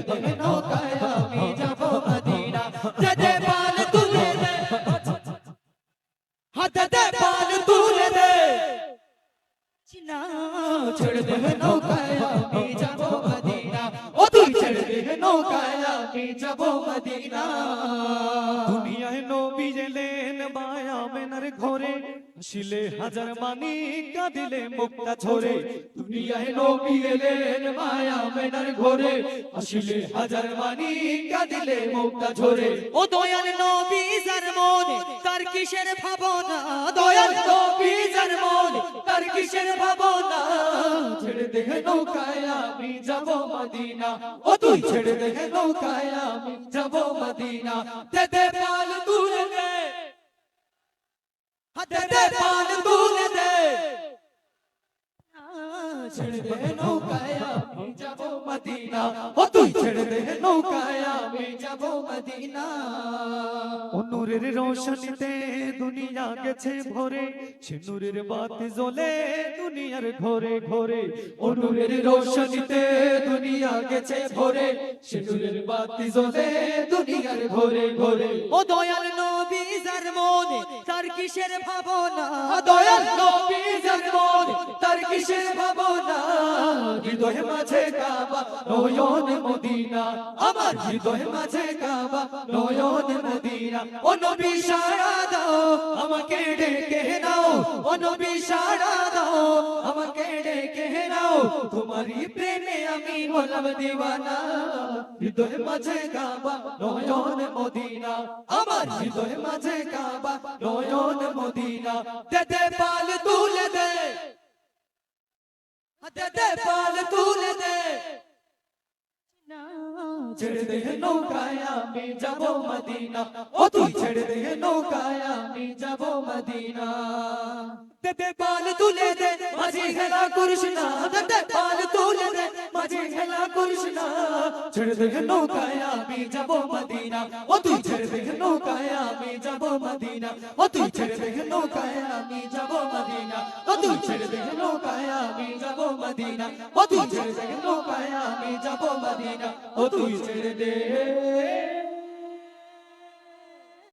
দে নৌকায় আমি যাব মদিনা দে দে পাল তুলে দে হাত দে পাল তুলে দে চিনা ছেড়ে দে নৌকায় আমি যাব মদিনা ও তুই ছেড়ে দে নৌকায় আমি যাব মদিনা দুনিয়ায় নবী এলেন মায়া মেনার ঘরে শিলে হাজার মানি কাঁদিলে মুক্তা ঝরে দুনিয়ায় নবী এলেন মায়া মেনার ঘরে আসিলে হাজার মানি কাঁদিলে মুক্তা ঝরে ও দয়াল নবী যার মনে তার কিসের ভাবনা দয়াল নবী যার মনে তার কিসের ভাবনা ছেড়ে দে নৌকায় আমি যাব মদিনা ও তুই ছেড়ে দে নৌকায় আমি যাব মদিনা দে দে পাল তুলে দে দে দে পাল তুলে দে ছেড়ে দে নৌকায় আমি যাব মদিনা ও তুই ছেড়ে দে নৌকায় আমি যাব মদিনা ও নূরের রোশনীতে দুনিয়া গেছে ভরে সে নূরের বাতি জ্বলে দুনিয়ার ঘরে ঘরে ও নূরের রোশনীতে দুনিয়া গেছে ভরে সে নূরের বাতি জ্বলে দুনিয়ার ঘরে ঘরে ও দয়াল নবী যার মনে তার কিসের ভাবনা দয়াল নবী যার মনে তার কিসের ভাবনা হৃদয় মাঝে কাবা নয়ন মদিনা আমার হৃদয় মাঝে কাবা নয়ন মদিনা ও নবী সাড়া দাও আমাকে ডেকে নাও ও নবী সাড়া দাও আমাকে ডেকে নাও তোমারই প্রেমে আমি হলাম দিওয়ানা হৃদয় মাঝে কাবা নয়ন মদিনা আমার হৃদয় মাঝে কাবা নয়ন মদিনা দে দে পাল তুলে দে দে দে পাল তুলে দে ছেড়ে দে নৌকায় আমি যাব মদিনা ও তুই ছেড়ে দে নৌকায় আমি যাব মদিনা দে দে পাল তুলে দে মাঝি খেলা করিস না দে দে পাল তুলে দে মাঝি খেলা করিস না ছেড়ে দে নৌকায় আমি যাব মদিনা ও তুই ছেড়ে দে নৌকায় আমি যাব মদিনা ও তুই ছেড়ে দে নৌকায় আমি যাব মদিনা ও তুই ছেড়ে দে নৌকায় আমি যাব মদিনা ও তুই ছেড়ে দে নৌকায় আমি যাব মদিনা ও তুই ছেড়ে দে